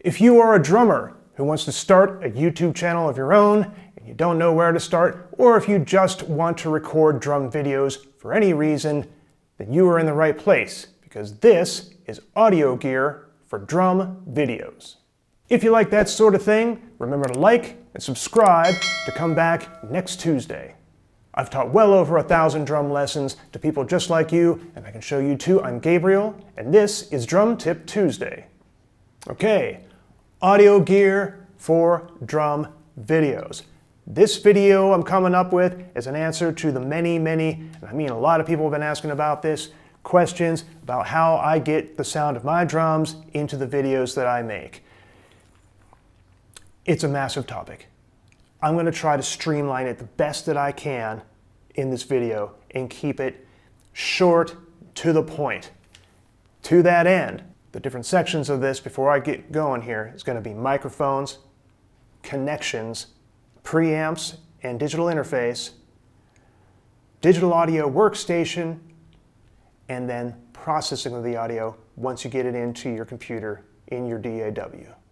If you are a drummer who wants to start a YouTube channel of your own and you don't know where to start, or if you just want to record drum videos for any reason, then you are in the right place, because this is audio gear for drum videos. If you like that sort of thing, remember to like and subscribe to come back next Tuesday. I've taught well over 1,000 drum lessons to people just like you, and I can show you too. I'm Gabriel, and this is Drum Tip Tuesday. Okay, audio gear for drum videos. This video I'm coming up with is an answer to the many, and I mean a lot of people have been asking about this, questions about how I get the sound of my drums into the videos that I make. It's a massive topic. I'm going to try to streamline it the best that I can in this video and keep it short, to the point. To that end, the different sections of this before I get going here is going to be microphones, connections, preamps and digital interface, digital audio workstation, and then processing of the audio once you get it into your computer in your DAW.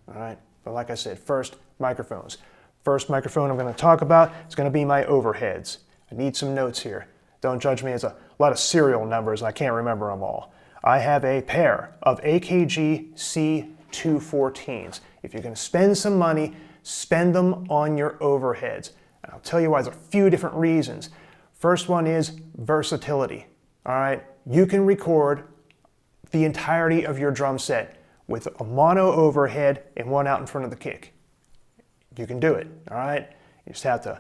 All right? But like I said, first, microphones. First microphone I'm going to talk about is going to be my overheads. I need some notes here. Don't judge me, it's a lot of serial numbers and I can't remember them all. I have a pair of AKG C214s. If you're going to spend some money, spend them on your overheads. And I'll tell you why. There's a few different reasons. First one is versatility. All right, you can record the entirety of your drum set with a mono overhead and one out in front of the kick. You can do it, all right? You just have to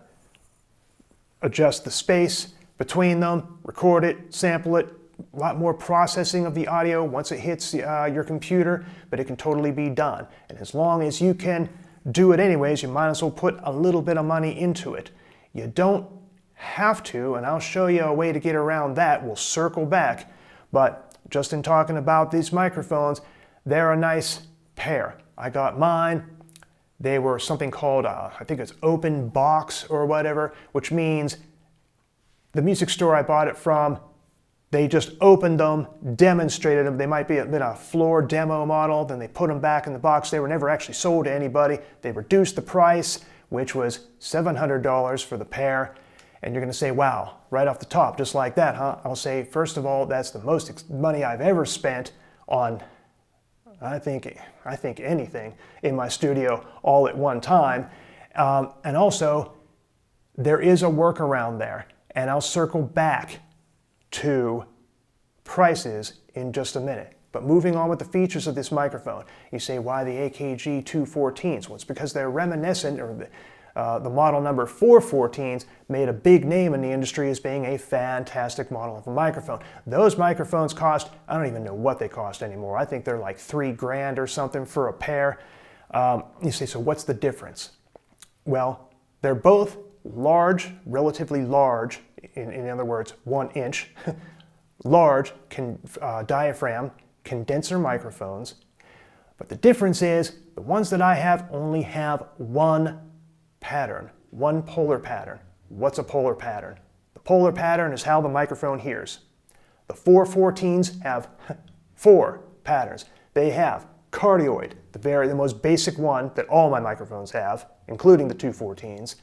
adjust the space between them, record it, sample it, a lot more processing of the audio once it hits your computer, but it can totally be done. And as long as you can do it anyways, you might as well put a little bit of money into it. You don't have to, and I'll show you a way to get around that. We'll circle back, but just in talking about these microphones, they're a nice pair. I got mine. They were something called, I think it's open box or whatever, which means the music store I bought it from, they just opened them, demonstrated them. They might be been a floor demo model, then they put them back in the box. They were never actually sold to anybody. They reduced the price, which was $700 for the pair. And you're going to say, wow, right off the top, just like that, huh? I'll say, first of all, that's the most money I've ever spent on I think anything in my studio all at one time. And also, there is a workaround there. And I'll circle back to prices in just a minute. But moving on with the features of this microphone, you say, why the AKG 214s? Well, it's because they're reminiscent, or the model number 414s made a big name in the industry as being a fantastic model of a microphone. Those microphones cost, I don't even know what they cost anymore. I think they're like $3,000 or something for a pair. You say, so what's the difference? Well, they're both large, relatively large, in other words, 1 inch, large diaphragm condenser microphones. But the difference is the ones that I have only have one pattern, one polar pattern. What's a polar pattern? The polar pattern is how the microphone hears. The 414s have 4 patterns. They have cardioid, the most basic one that all my microphones have, including the 214s.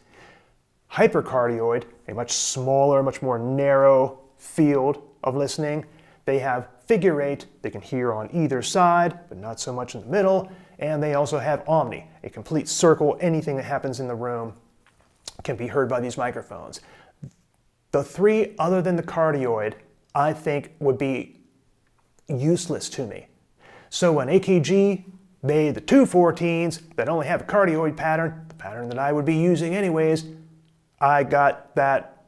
Hypercardioid, a much smaller, much more narrow field of listening. They have figure 8, they can hear on either side, but not so much in the middle. And they also have omni, a complete circle. Anything that happens in the room can be heard by these microphones. The 3 other than the cardioid, I think would be useless to me. So when AKG made the 214s that only have a cardioid pattern, the pattern that I would be using anyways, I got that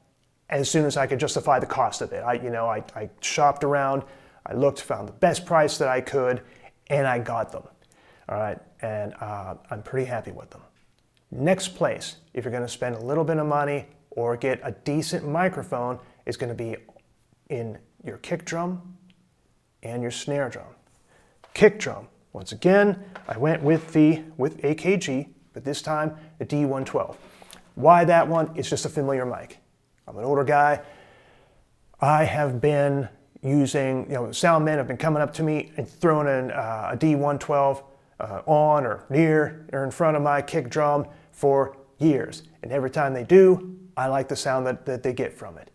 as soon as I could justify the cost of it. I shopped around, I looked, found the best price that I could, and I got them. All right, and I'm pretty happy with them. Next place, if you're going to spend a little bit of money or get a decent microphone, is going to be in your kick drum and your snare drum. Kick drum, once again, I went with AKG, but this time the D112. Why that one? It's just a familiar mic. I'm an older guy. I have been using, sound men have been coming up to me and throwing in a D112 on or near or in front of my kick drum for years. And every time they do, I like the sound that they get from it.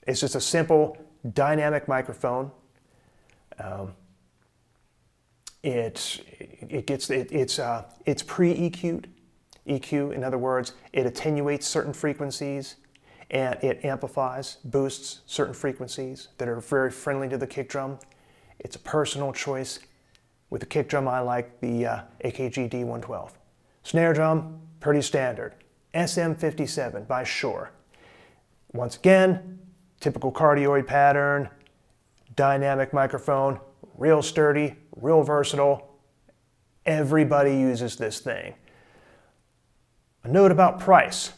It's just a simple dynamic microphone. It's pre-EQ'd. EQ, in other words, it attenuates certain frequencies and it amplifies, boosts certain frequencies that are very friendly to the kick drum. It's a personal choice. With the kick drum, I like the AKG D112. Snare drum, pretty standard. SM57 by Shure. Once again, typical cardioid pattern, dynamic microphone, real sturdy, real versatile. Everybody uses this thing. A note about price.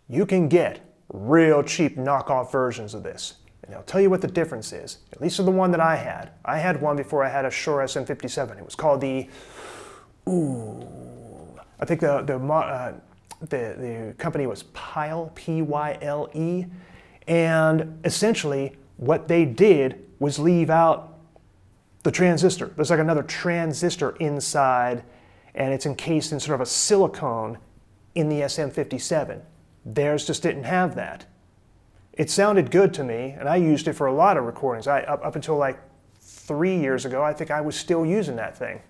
You can get real cheap knockoff versions of this. And I'll tell you what the difference is, at least for the one that I had. I had one before I had a Shure SM57. It was called the, I think the company was Pyle, P-Y-L-E. And essentially what they did was leave out the transistor. There's like another transistor inside, and it's encased in sort of a silicone in the SM57. Theirs just didn't have that. It sounded good to me, and I used it for a lot of recordings. Up until like 3 years ago, I think I was still using that thing.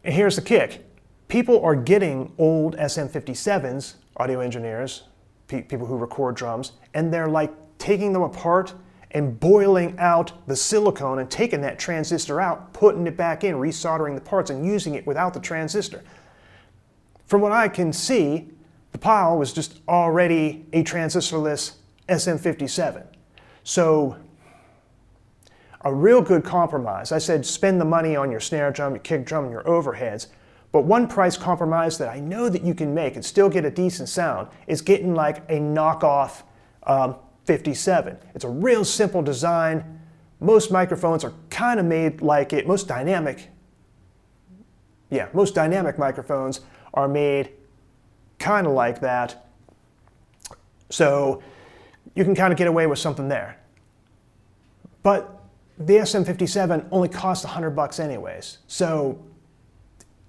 And here's the kick. People are getting old SM57s, audio engineers, people who record drums, and they're like taking them apart and boiling out the silicone and taking that transistor out, putting it back in, resoldering the parts and using it without the transistor. From what I can see, the Pyle was just already a transistorless SM57. So a real good compromise. I said spend the money on your snare drum, your kick drum, and your overheads. But one price compromise that I know that you can make and still get a decent sound is getting like a knockoff 57. It's a real simple design. Most microphones are kind of made like it. Most dynamic microphones are made kind of like that. So you can kind of get away with something there. But the SM57 only costs $100 anyways. So,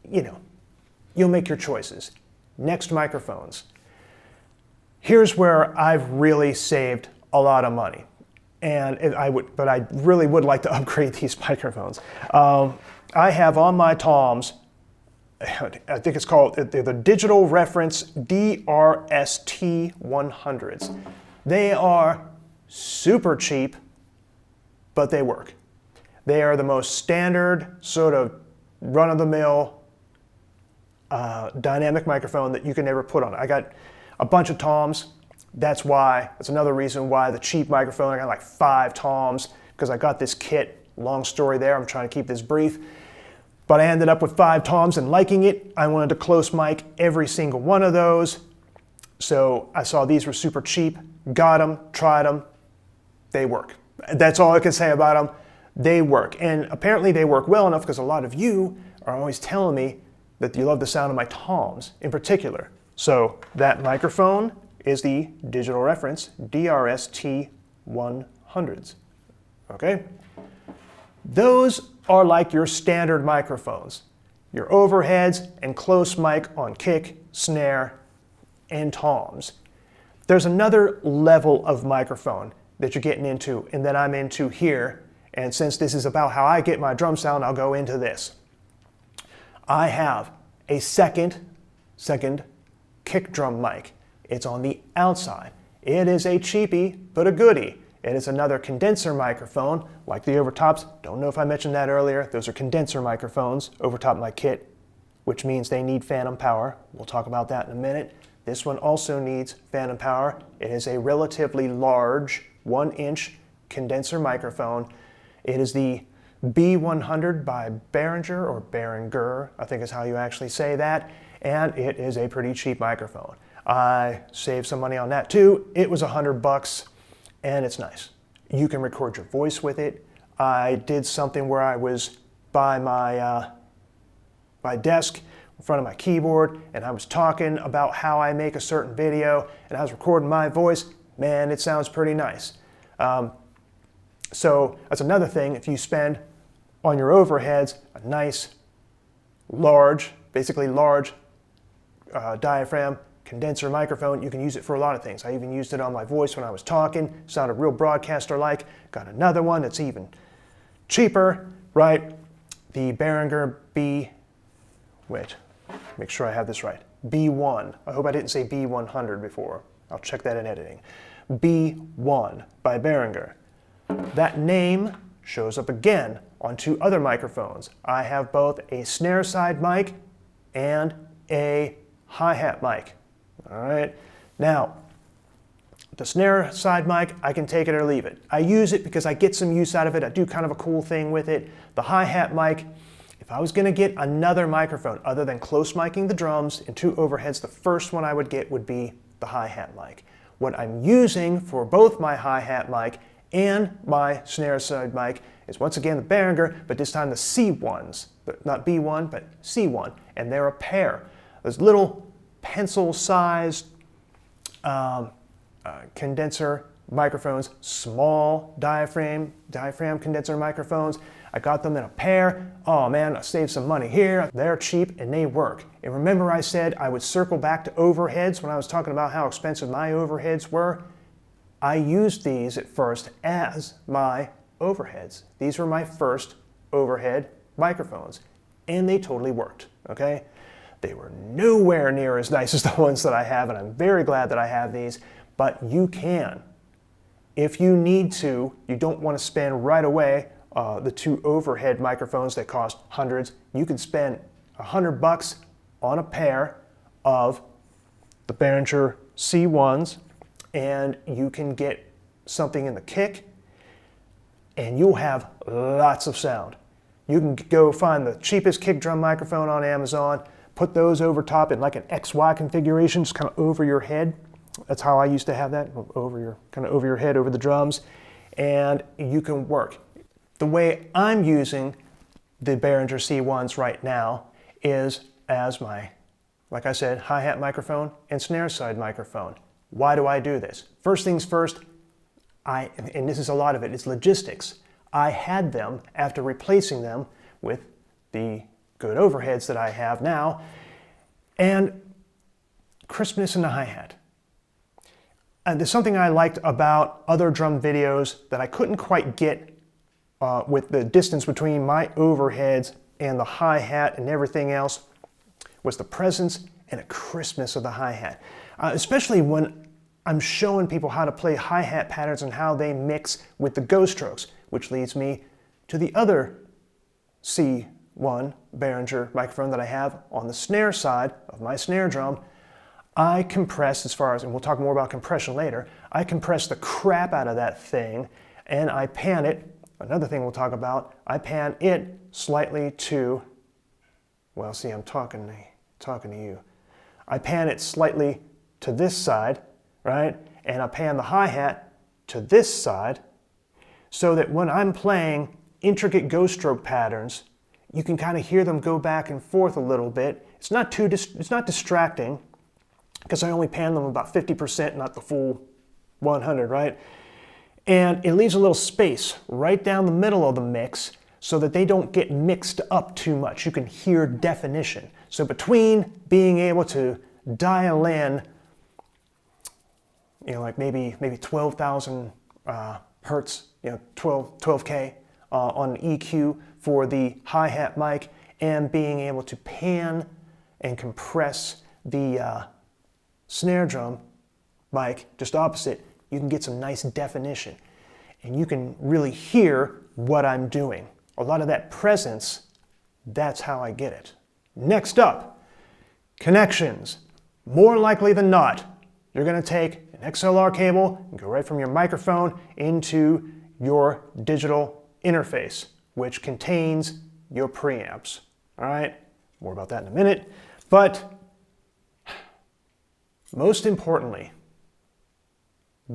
you know, you'll make your choices. Next, microphones. Here's where I've really saved a lot of money. But I really would like to upgrade these microphones. I have on my toms, I think it's called the Digital Reference DRST 100s. They are super cheap, but they work. They are the most standard sort of run-of-the-mill dynamic microphone that you can ever put on. I got a bunch of toms. That's another reason why the cheap microphone, I got like 5 toms because I got this kit. Long story there, I'm trying to keep this brief. But I ended up with 5 toms and liking it. I wanted to close mic every single one of those. So I saw these were super cheap, got them, tried them, they work. That's all I can say about them. They work. And apparently they work well enough because a lot of you are always telling me that you love the sound of my toms in particular. So that microphone is the Digital Reference DRST 100s. Okay? Those are like your standard microphones. Your overheads and close mic on kick, snare, and toms. There's another level of microphone that you're getting into and that I'm into here. And since this is about how I get my drum sound, I'll go into this. I have a second kick drum mic. It's on the outside. It is a cheapie, but a goodie. It is another condenser microphone, like the overtops. Don't know if I mentioned that earlier. Those are condenser microphones over top my kit, which means they need phantom power. We'll talk about that in a minute. This one also needs phantom power. It is a relatively large 1-inch condenser microphone. It is the B100 by Behringer, or Behringer, I think is how you actually say that. And it is a pretty cheap microphone. I saved some money on that too. It was $100 and it's nice. You can record your voice with it. I did something where I was by my desk in front of my keyboard and I was talking about how I make a certain video and I was recording my voice. Man, it sounds pretty nice. So that's another thing. If you spend on your overheads a nice, large, basically large diaphragm condenser microphone. You can use it for a lot of things. I even used it on my voice when I was talking. Sounded real broadcaster-like. Got another one that's even cheaper, right? The Behringer wait, make sure I have this right. B1. I hope I didn't say B100 before. I'll check that in editing. B1 by Behringer. That name shows up again on two other microphones. I have both a snare side mic and a hi-hat mic. All right. Now, the snare side mic, I can take it or leave it. I use it because I get some use out of it. I do kind of a cool thing with it. The hi-hat mic, if I was going to get another microphone other than close miking the drums and two overheads, the first one I would get would be the hi-hat mic. What I'm using for both my hi-hat mic and my snare side mic is once again the Behringer, but this time the C1s. Not B1, but C1. And they're a pair. Those little pencil-sized condenser microphones, small diaphragm condenser microphones. I got them in a pair. Oh man, I saved some money here. They're cheap and they work. And remember I said I would circle back to overheads when I was talking about how expensive my overheads were? I used these at first as my overheads. These were my first overhead microphones and they totally worked, okay? They were nowhere near as nice as the ones that I have, and I'm very glad that I have these, but you can. If you need to, you don't want to spend right away the two overhead microphones that cost hundreds, you can spend $100 on a pair of the Behringer C1s, and you can get something in the kick, and you'll have lots of sound. You can go find the cheapest kick drum microphone on Amazon, put those over top in like an XY configuration, just kind of over your head. That's how I used to have that, kind of over your head, over the drums, and you can work. The way I'm using the Behringer C1s right now is as my, like I said, hi-hat microphone and snare side microphone. Why do I do this? First things first, and this is a lot of it, it's logistics. I had them after replacing them with the good overheads that I have now, and crispness in the hi-hat. And there's something I liked about other drum videos that I couldn't quite get with the distance between my overheads and the hi-hat and everything else, was the presence and the crispness of the hi-hat. Especially when I'm showing people how to play hi-hat patterns and how they mix with the ghost strokes, which leads me to the other C1 Behringer microphone that I have on the snare side of my snare drum. I compress and we'll talk more about compression later, I compress the crap out of that thing and I pan it, another thing we'll talk about, I pan it slightly to, well see I'm talking to you. I pan it slightly to this side, right? And I pan the hi-hat to this side so that when I'm playing intricate ghost stroke patterns, you can kind of hear them go back and forth a little bit. It's not distracting because I only pan them about 50%, not the full 100, right? And it leaves a little space right down the middle of the mix so that they don't get mixed up too much. You can hear definition. So between being able to dial in, like maybe 12,000 hertz, 12K on EQ for the hi-hat mic, and being able to pan and compress the snare drum mic just opposite, you can get some nice definition. And you can really hear what I'm doing. A lot of that presence, that's how I get it. Next up, connections. More likely than not, you're going to take an XLR cable and go right from your microphone into your digital interface, which contains your preamps. All right, more about that in a minute. But most importantly,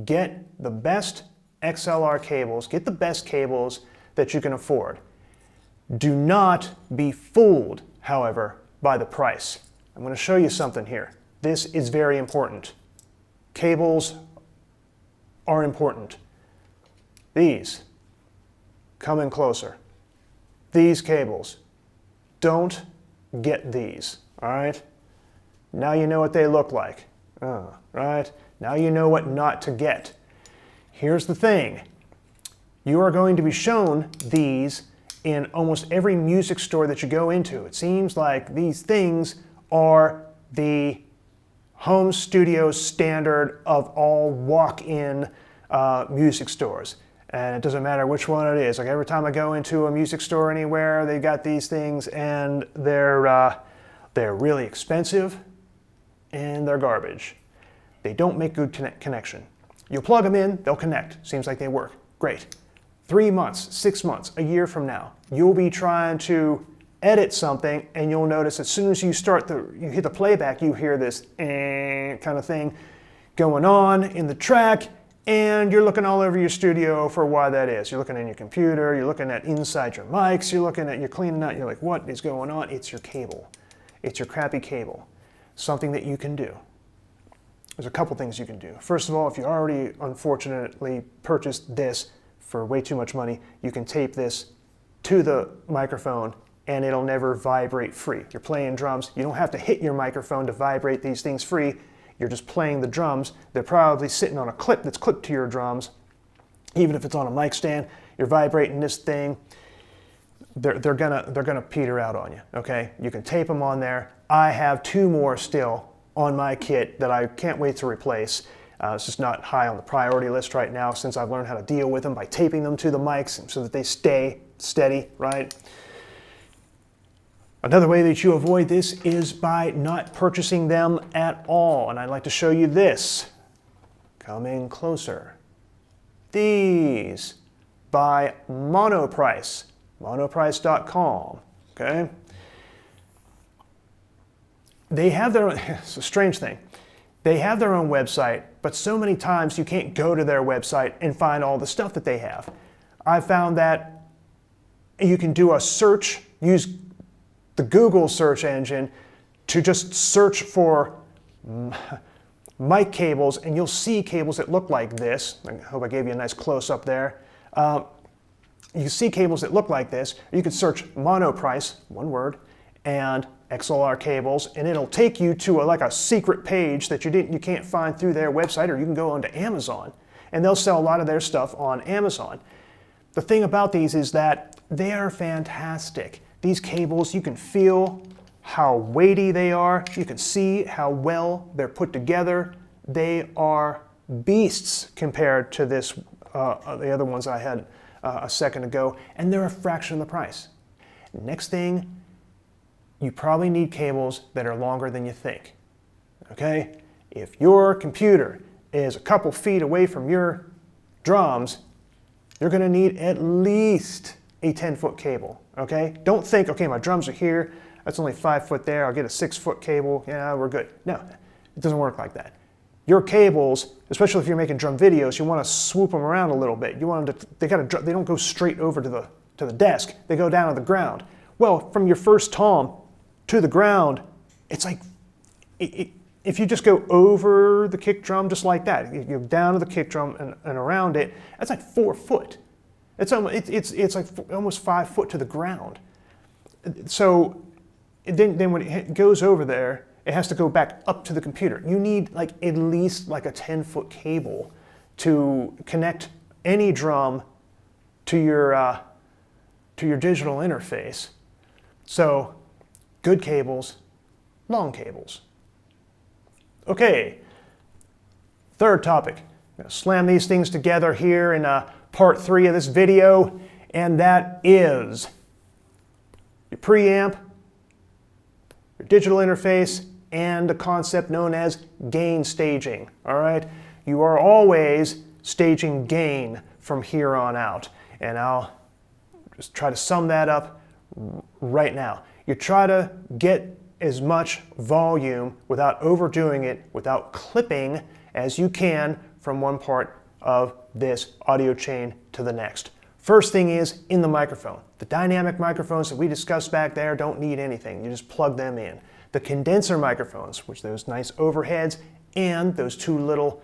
get the best XLR cables, get the best cables that you can afford. Do not be fooled, however, by the price. I'm going to show you something here. This is very important. Cables are important. These, come in closer. these cables. Don't get these, all right? Now you know what they look like, right? Now you know what not to get. Here's the thing. You are going to be shown these in almost every music store that you go into. It seems like these things are the home studio standard of all walk-in music stores. And it doesn't matter which one it is. Like every time I go into a music store anywhere, they got these things, and they're really expensive and they're garbage. They don't make good connection. You plug them in, they'll connect. Seems like they work. Great. 3 months, 6 months, a year from now, you'll be trying to edit something, and you'll notice as soon as you hit the playback, you hear this kind of thing going on in the track, and you're looking all over your studio for why that is. You're looking in your computer, you're looking at inside your mics, you're cleaning out, you're like, what is going on? It's your cable. It's your crappy cable. Something that you can do. There's a couple things you can do. First of all, if you already unfortunately purchased this for way too much money, you can tape this to the microphone and it'll never vibrate free. You're playing drums, you don't have to hit your microphone to vibrate these things free. You're just playing the drums. They're probably sitting on a clip that's clipped to your drums. Even if it's on a mic stand, you're vibrating this thing. They're gonna peter out on you, okay? You can tape them on there. I have 2 more still on my kit that I can't wait to replace. It's just not high on the priority list right now since I've learned how to deal with them by taping them to the mics so that they stay steady, right? Another way that you avoid this is by not purchasing them at all. And I'd like to show you this. Coming closer. These by Monoprice. Monoprice.com. Okay? They have their own, it's a strange thing. They have their own website, but so many times you can't go to their website and find all the stuff that they have. I found that you can do a search, use the Google search engine to just search for mic cables, and you'll see cables that look like this. I hope I gave you a nice close-up there. You see cables that look like this. You could search Monoprice, one word, and XLR cables, and it'll take you to like a secret page that you can't find through their website, or you can go onto Amazon, and they'll sell a lot of their stuff on Amazon. The thing about these is that they are fantastic. These cables, you can feel how weighty they are. You can see how well they're put together. They are beasts compared to the other ones I had a second ago, and they're a fraction of the price. Next thing, you probably need cables that are longer than you think, okay? If your computer is a couple feet away from your drums, you're gonna need at least a 10-foot cable, okay? Don't think, okay, my drums are here, that's only 5 foot there, I'll get a 6-foot cable, yeah, we're good. No, it doesn't work like that. Your cables, especially if you're making drum videos, you want to swoop them around a little bit. You want them to, they don't go straight over to the desk, they go down to the ground. Well, from your first tom to the ground, it's like, if you just go over the kick drum just like that, you go down to the kick drum and around it, that's like 4 foot. It's like almost 5 foot to the ground. So then when it goes over there, it has to go back up to the computer. You need like at least like a 10-foot cable to connect any drum to your digital interface. So good cables, long cables. Okay, third topic. I'm going to slam these things together here in part 3 of this video, and that is your preamp, your digital interface, and a concept known as gain staging. All right, you are always staging gain from here on out, and I'll just try to sum that up right now. You try to get as much volume without overdoing it, without clipping as you can from one part of this audio chain to the next. First thing is in the microphone. The dynamic microphones that we discussed back there don't need anything. You just plug them in. The condenser microphones, which those nice overheads, and those 2 little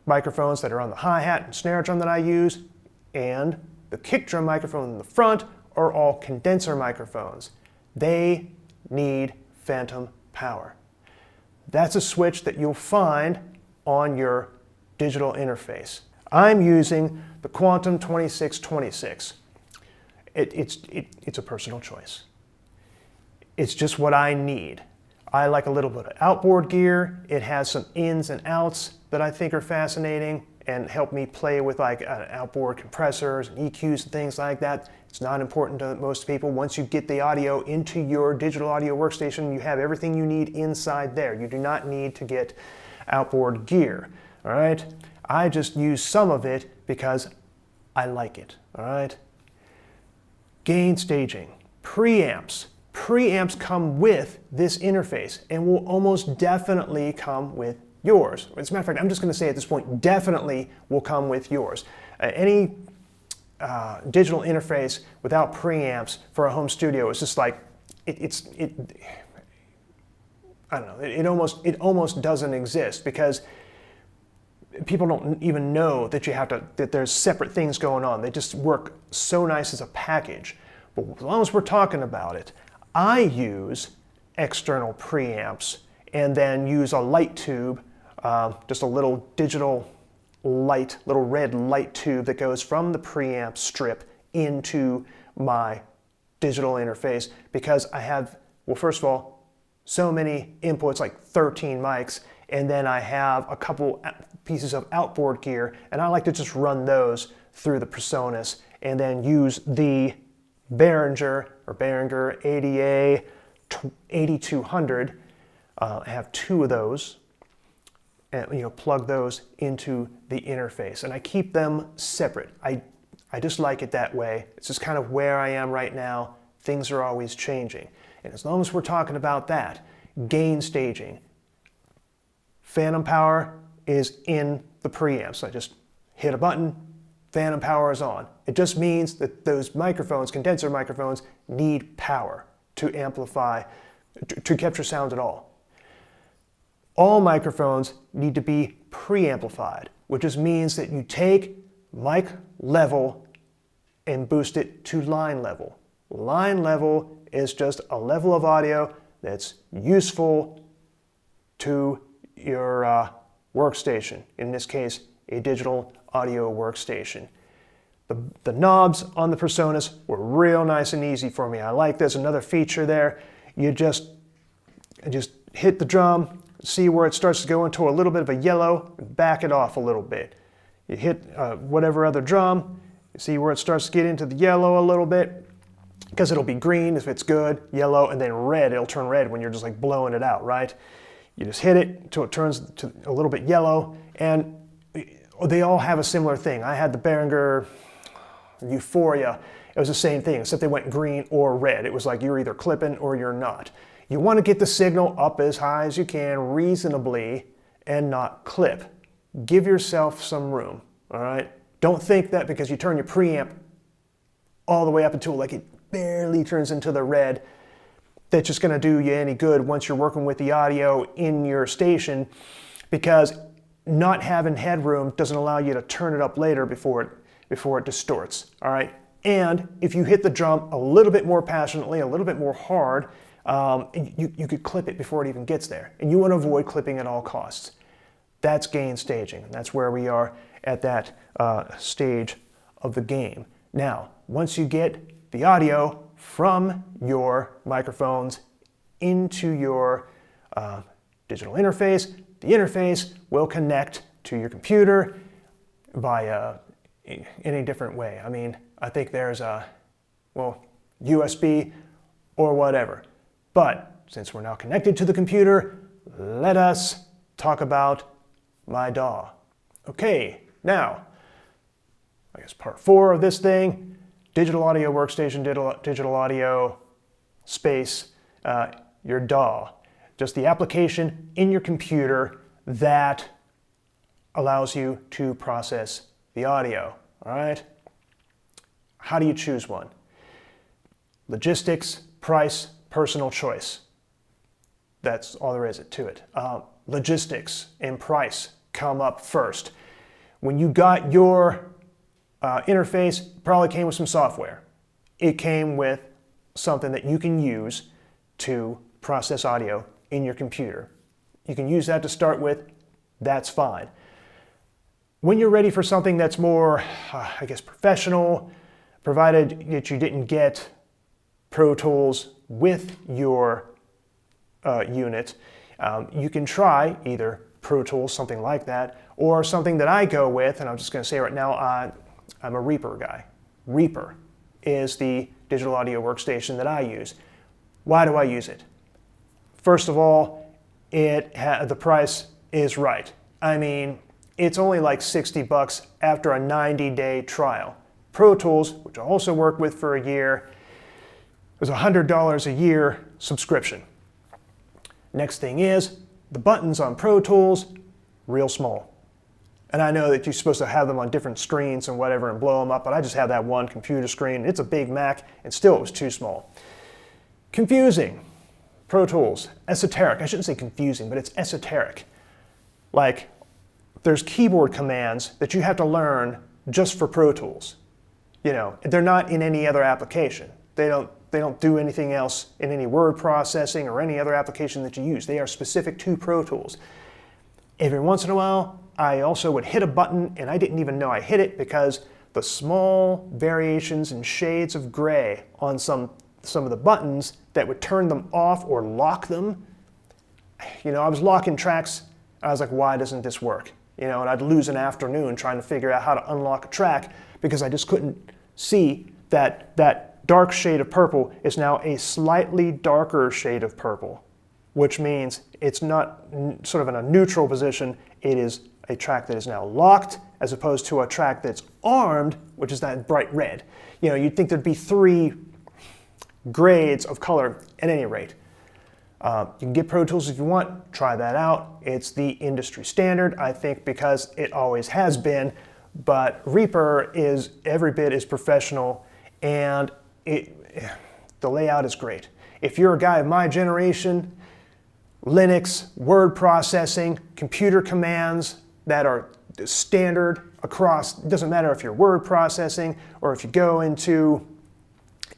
microphones that are on the hi-hat and snare drum that I use, and the kick drum microphone in the front are all condenser microphones. They need phantom power. That's a switch that you'll find on your digital interface. I'm using the Quantum 2626. It's a personal choice. It's just what I need. I like a little bit of outboard gear. It has some ins and outs that I think are fascinating and help me play with like outboard compressors and EQs and things like that. It's not important to most people. Once you get the audio into your digital audio workstation, you have everything you need inside there. You do not need to get outboard gear, all right? I just use some of it because I like it, all right? Gain staging, preamps. Preamps come with this interface and will almost definitely come with yours. As a matter of fact, I'm just going to say at this point, definitely will come with yours. Any digital interface without preamps for a home studio is just like, I don't know, it almost doesn't exist because people don't even know that that there's separate things going on. They just work so nice as a package. But as long as we're talking about it, I use external preamps and then use a light tube, just a little digital light, little red light tube that goes from the preamp strip into my digital interface because I have, well, first of all, so many inputs, like 13 mics, and then I have a couple pieces of outboard gear, and I like to just run those through the PreSonus and then use the Behringer ADA 8200. I have two of those, and plug those into the interface, and I keep them separate. I just like it that way. It's just kind of where I am right now. Things are always changing, and as long as we're talking about that, gain staging, phantom power is in the preamps. I just hit a button, phantom power is on. It just means that those microphones, condenser microphones, need power to amplify, to capture sound at all. All microphones need to be preamplified, which just means that you take mic level and boost it to line level. Line level is just a level of audio that's useful to your workstation, in this case, a digital audio workstation. The knobs on the PreSonus were real nice and easy for me. I like there's another feature there. You just hit the drum, see where it starts to go into a little bit of a yellow, and back it off a little bit. You hit whatever other drum, you see where it starts to get into the yellow a little bit, because it'll be green if it's good, yellow, and then red. It'll turn red when you're just like blowing it out, right? You just hit it until it turns to a little bit yellow, and they all have a similar thing. I had the Behringer Euphoria. It was the same thing, except they went green or red. It was like you're either clipping or you're not. You want to get the signal up as high as you can reasonably and not clip. Give yourself some room, all right? Don't think that because you turn your preamp all the way up until like it barely turns into the red, that's just going to do you any good once you're working with the audio in your station, because not having headroom doesn't allow you to turn it up later before it distorts, all right? And if you hit the drum a little bit more passionately, a little bit more hard, you could clip it before it even gets there. And you want to avoid clipping at all costs. That's gain staging. That's where we are at that stage of the game. Now, once you get the audio from your microphones into your digital interface, the interface will connect to your computer via any different way. I mean, I think there's USB or whatever. But since we're now connected to the computer, let us talk about my DAW. Okay, now, I guess part 4 of this thing, digital audio workstation, digital audio space, your DAW. Just the application in your computer that allows you to process the audio, all right? How do you choose one? Logistics, price, personal choice. That's all there is to it. Logistics and price come up first. When you got your interface, it probably came with some software. it came with something that you can use to process audio in your computer. You can use that to start with, that's fine. When you're ready for something that's more, I guess, professional, provided that you didn't get Pro Tools with your unit, you can try either Pro Tools, something like that, or something that I go with, and I'm just going to say right now, I'm a Reaper guy. Reaper is the digital audio workstation that I use. Why do I use it? First of all, the price is right. I mean, it's only like $60 after a 90-day trial. Pro Tools, which I also worked with for a year, was $100 a year subscription. Next thing is, the buttons on Pro Tools, real small. And I know that you're supposed to have them on different screens and whatever and blow them up, but I just have that one computer screen. It's a big Mac, and still it was too small. Confusing. Pro Tools. Esoteric. I shouldn't say confusing, but it's esoteric. Like, there's keyboard commands that you have to learn just for Pro Tools. You know, they're not in any other application. They don't do anything else in any word processing or any other application that you use. They are specific to Pro Tools. Every once in a while, I also would hit a button and I didn't even know I hit it because the small variations and shades of gray on some of the buttons that would turn them off or lock them. You know, I was locking tracks. I was like, why doesn't this work? You know, and I'd lose an afternoon trying to figure out how to unlock a track because I just couldn't see that that dark shade of purple is now a slightly darker shade of purple, which means it's not sort of in a neutral position. It is a track that is now locked as opposed to a track that's armed, which is that bright red. You know, you'd think there'd be 3 grades of color at any rate. You can get Pro Tools if you want, try that out. It's the industry standard, I think, because it always has been, but Reaper is every bit as professional and the layout is great. If you're a guy of my generation, Linux, word processing, computer commands that are standard across, it doesn't matter if you're word processing or if you go into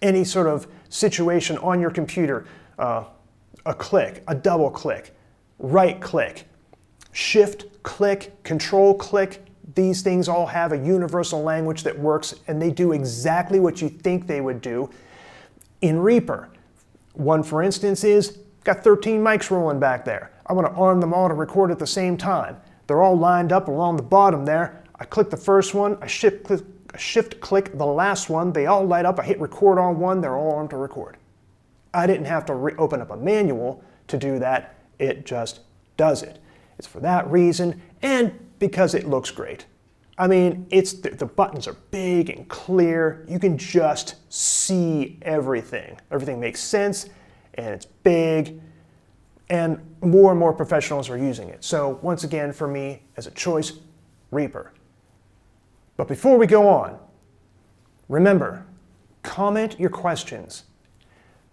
any sort of situation on your computer, a click, a double click, right click, shift click, control click, these things all have a universal language that works and they do exactly what you think they would do in Reaper. One, for instance, is got 13 mics rolling back there. I want to arm them all to record at the same time. They're all lined up along the bottom there. I click the first one, I shift click the last one, they all light up, I hit record on one, they're all armed to record. I didn't have to open up a manual to do that, it just does it. It's for that reason and because it looks great. I mean, the buttons are big and clear, you can just see everything. Everything makes sense and it's big and more professionals are using it. So once again, for me, as a choice, Reaper. But before we go on, remember, comment your questions.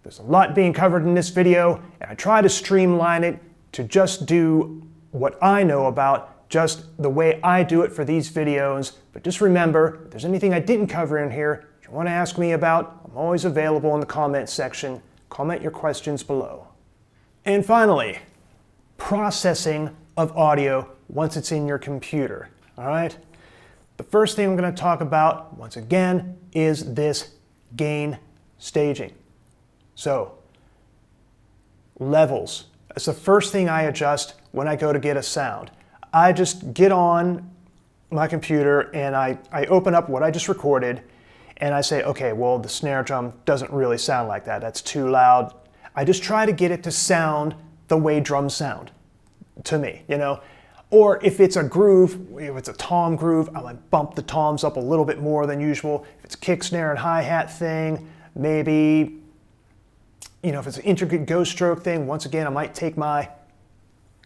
There's a lot being covered in this video, and I try to streamline it to just do what I know about, just the way I do it for these videos. But just remember, if there's anything I didn't cover in here that you want to ask me about, I'm always available in the comment section. Comment your questions below. And finally, processing of audio once it's in your computer, all right? The first thing I'm going to talk about, once again, is this gain staging. So, levels. That's the first thing I adjust when I go to get a sound. I just get on my computer and I open up what I just recorded and I say, okay, well, the snare drum doesn't really sound like that. That's too loud. I just try to get it to sound the way drums sound to me, you know? Or if it's a groove, if it's a tom groove, I might bump the toms up a little bit more than usual. If it's a kick, snare, and hi-hat thing, maybe, you know, if it's an intricate ghost stroke thing, once again, I might take my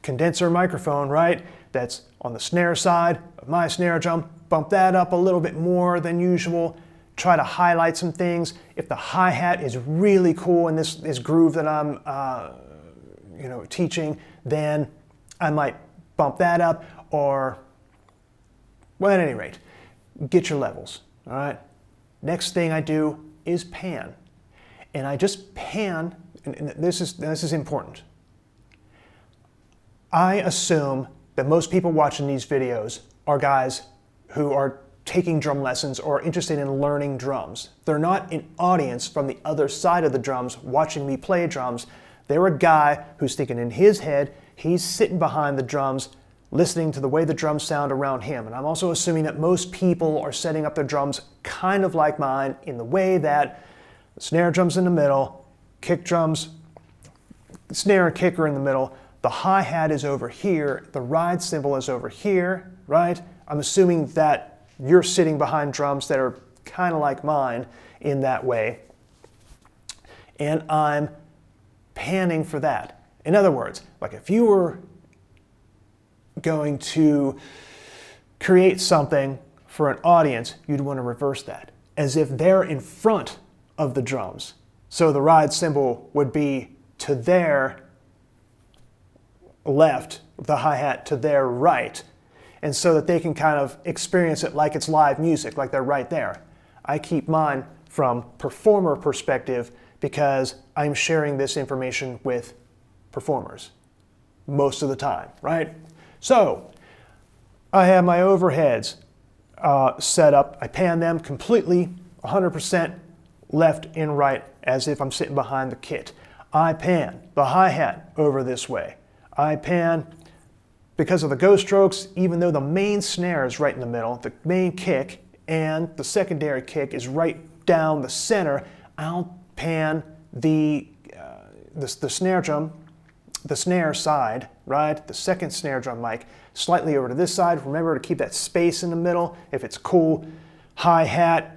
condenser microphone, right, that's on the snare side of my snare drum, bump that up a little bit more than usual, try to highlight some things. If the hi-hat is really cool in this groove that I'm teaching, then I might bump that up, or, well, at any rate, get your levels, all right? Next thing I do is pan. And I just pan, and this is important. I assume that most people watching these videos are guys who are taking drum lessons or interested in learning drums. They're not an audience from the other side of the drums watching me play drums. They're a guy who's thinking in his head, he's sitting behind the drums, listening to the way the drums sound around him. And I'm also assuming that most people are setting up their drums kind of like mine in the way that the snare drum's in the middle, kick drums, snare and kick are in the middle, the hi-hat is over here, the ride cymbal is over here, right? I'm assuming that you're sitting behind drums that are kind of like mine in that way. And I'm panning for that. In other words, like if you were going to create something for an audience, you'd want to reverse that, as if they're in front of the drums. So the ride cymbal would be to their left, the hi-hat to their right, and so that they can kind of experience it like it's live music, like they're right there. I keep mine from performer perspective because I'm sharing this information with performers most of the time, right? So I have my overheads set up. I pan them completely, 100% left and right, as if I'm sitting behind the kit. I pan the hi-hat over this way. I pan, because of the ghost strokes, even though the main snare is right in the middle, the main kick and the secondary kick is right down the center, I'll pan the snare drum, the snare side, right? The second snare drum mic, slightly over to this side. Remember to keep that space in the middle. If it's cool, hi-hat,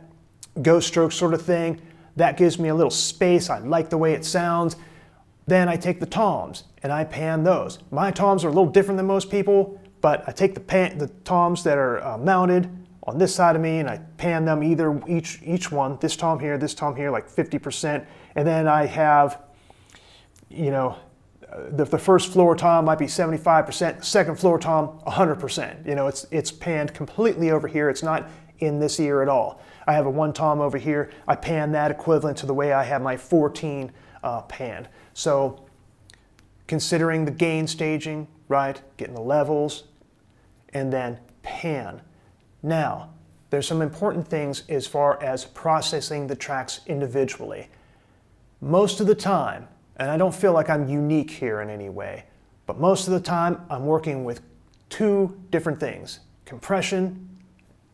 ghost stroke sort of thing, that gives me a little space. I like the way it sounds. Then I take the toms and I pan those. My toms are a little different than most people, but I take the toms that are mounted on this side of me and I pan them each one, this tom here, like 50%. And then I have, you know, the first floor tom might be 75%, the second floor tom 100%. You know, it's panned completely over here. It's not in this ear at all. I have a one tom over here. I pan that equivalent to the way I have my 14 panned. So considering the gain staging, right, getting the levels, and then pan. Now, there's some important things as far as processing the tracks individually. Most of the time, and I don't feel like I'm unique here in any way, but most of the time I'm working with two different things, compression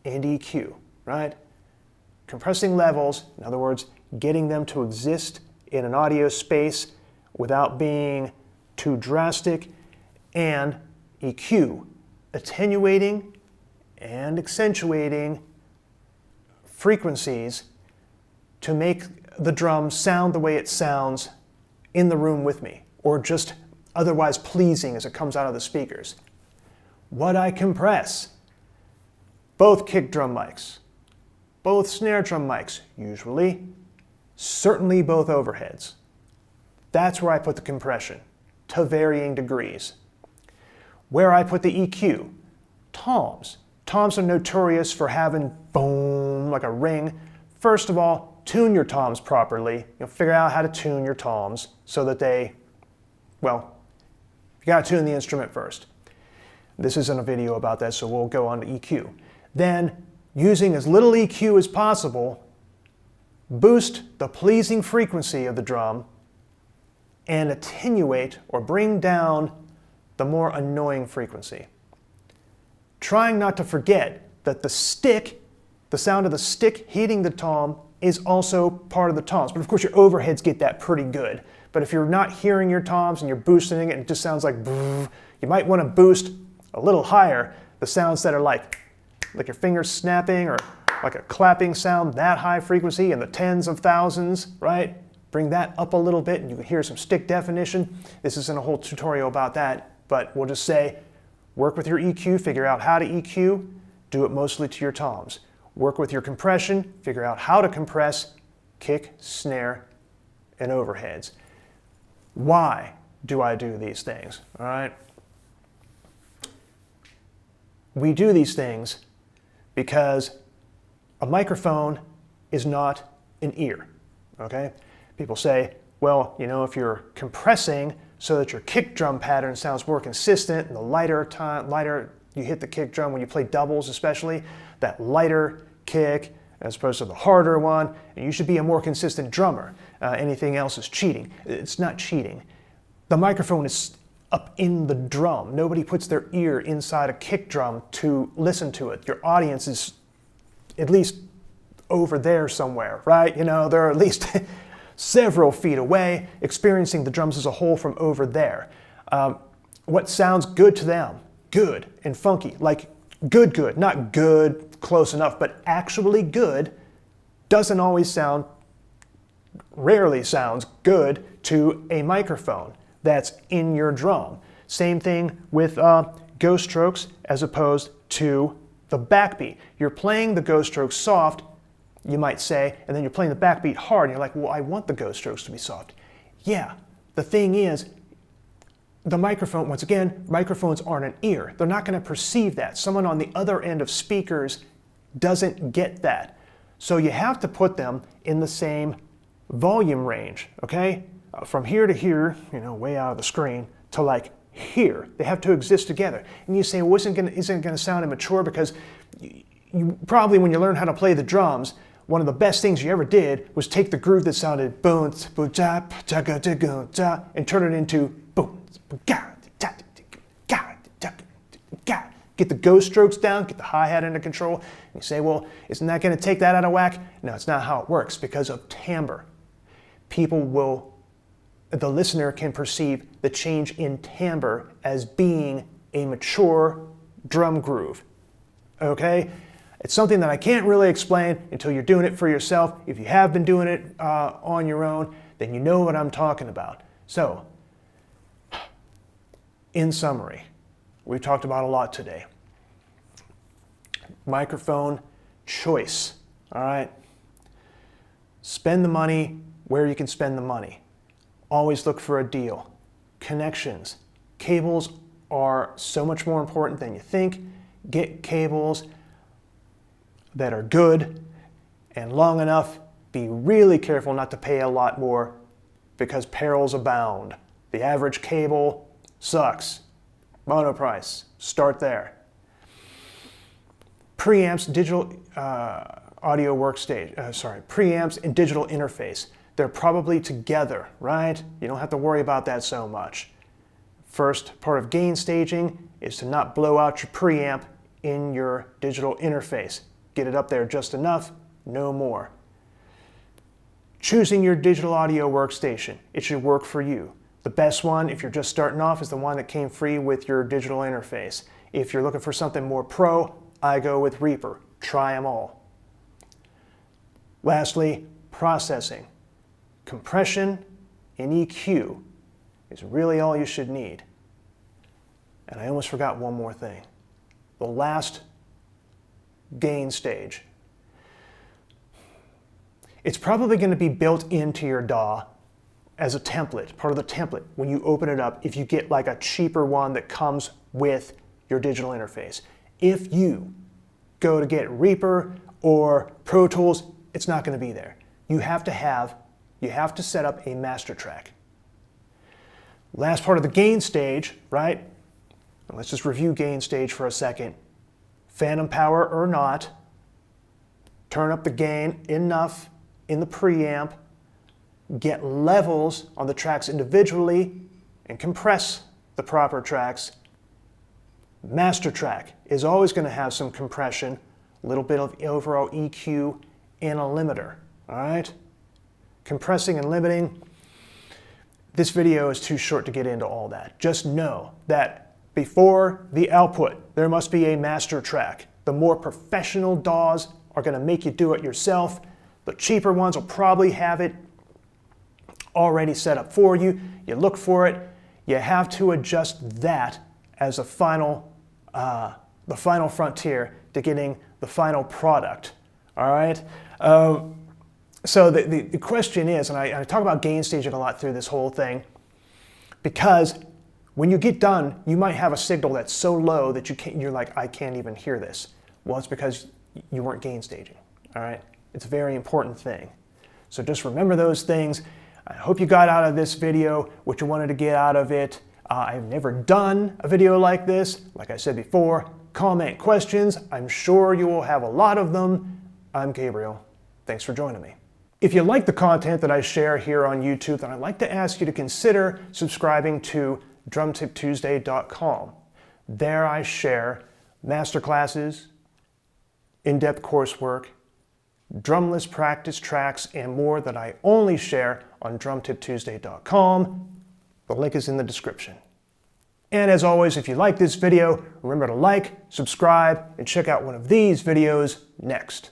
and EQ, right? Compressing levels, in other words, getting them to exist in an audio space without being too drastic, and EQ, attenuating and accentuating frequencies to make the drum sound the way it sounds in the room with me, or just otherwise pleasing as it comes out of the speakers. What I compress, both kick drum mics, both snare drum mics, usually, certainly both overheads. That's where I put the compression, to varying degrees. Where I put the EQ, toms. Toms are notorious for having boom, like a ring. First of all, tune your toms properly. You'll figure out how to tune your toms so that they, well, you gotta tune the instrument first. This isn't a video about that, so we'll go on to EQ. Then, using as little EQ as possible, boost the pleasing frequency of the drum and attenuate or bring down the more annoying frequency. Trying not to forget that the stick, the sound of the stick hitting the tom, is also part of the toms. But of course your overheads get that pretty good. But if you're not hearing your toms and you're boosting it and it just sounds like brrr, you might want to boost a little higher the sounds that are like your fingers snapping or like a clapping sound, that high frequency in the tens of thousands, right? Bring that up a little bit and you can hear some stick definition. This isn't a whole tutorial about that, but we'll just say, work with your EQ, figure out how to EQ, do it mostly to your toms. Work with your compression, figure out how to compress, kick, snare, and overheads. Why do I do these things, all right? We do these things because a microphone is not an ear. okay? People say, well, you know, if you're compressing so that your kick drum pattern sounds more consistent, and the lighter you hit the kick drum when you play doubles especially, that lighter kick as opposed to the harder one, and you should be a more consistent drummer. Anything else is cheating. It's not cheating. The microphone is up in the drum. Nobody puts their ear inside a kick drum to listen to it. Your audience is at least over there somewhere, right? You know, they're at least several feet away, experiencing the drums as a whole from over there. What sounds good to them, good and funky, like good, not good, close enough, but actually good, doesn't always sound, rarely sounds good to a microphone that's in your drum. Same thing with ghost strokes as opposed to the backbeat. You're playing the ghost strokes soft, you might say, and then you're playing the backbeat hard, and you're like, well, I want the ghost strokes to be soft. Yeah, the thing is, the microphone, once again, microphones aren't an ear. They're not going to perceive that. Someone on the other end of speakers doesn't get that. So you have to put them in the same volume range, okay? From here to here, you know, way out of the screen, to like here. They have to exist together. And you say, well, isn't it going to sound immature? Because you probably, when you learn how to play the drums, one of the best things you ever did was take the groove that sounded boom, and turn it into boom, get the ghost strokes down, get the hi-hat under control. And you say, well, isn't that going to take that out of whack? No, it's not how it works because of timbre. The listener can perceive the change in timbre as being a mature drum groove, okay? It's something that I can't really explain until you're doing it for yourself. If you have been doing it on your own, then you know what I'm talking about. So, in summary, we've talked about a lot today. Microphone choice, all right? Spend the money where you can spend the money. Always look for a deal. Connections. Cables are so much more important than you think. Get cables that are good and long enough. Be really careful not to pay a lot more because perils abound. The average cable sucks. Mono price. Start there. Preamps, digital audio workstation. Preamps and digital interface. They're probably together, right? You don't have to worry about that so much. First part of gain staging is to not blow out your preamp in your digital interface. Get it up there just enough, no more. Choosing your digital audio workstation. It should work for you. The best one, if you're just starting off, is the one that came free with your digital interface. If you're looking for something more pro, I go with Reaper. Try them all. Lastly, processing. Compression and EQ is really all you should need. And I almost forgot one more thing. The last gain stage. It's probably going to be built into your DAW as a template, part of the template. When you open it up, if you get like a cheaper one that comes with your digital interface. If you go to get Reaper or Pro Tools, it's not going to be there. You have to set up a master track. Last part of the gain stage, right? Let's just review gain stage for a second. Phantom power or not, turn up the gain enough in the preamp, get levels on the tracks individually, and compress the proper tracks. Master track is always going to have some compression, a little bit of overall EQ, and a limiter, all right? Compressing and limiting. This video is too short to get into all that. Just know that before the output, there must be a master track. The more professional DAWs are going to make you do it yourself. The cheaper ones will probably have it already set up for you. You look for it. You have to adjust that as the final frontier to getting the final product. All right. So the question is, and I talk about gain staging a lot through this whole thing, because when you get done, you might have a signal that's so low that you're like, I can't even hear this. Well, it's because you weren't gain staging, all right? It's a very important thing. So just remember those things. I hope you got out of this video what you wanted to get out of it. I've never done a video like this. Like I said before, comment questions. I'm sure you will have a lot of them. I'm Gabriel. Thanks for joining me. If you like the content that I share here on YouTube, then I'd like to ask you to consider subscribing to DrumTipTuesday.com. There I share masterclasses, in-depth coursework, drumless practice tracks, and more that I only share on DrumTipTuesday.com. The link is in the description. And as always, if you like this video, remember to like, subscribe, and check out one of these videos next.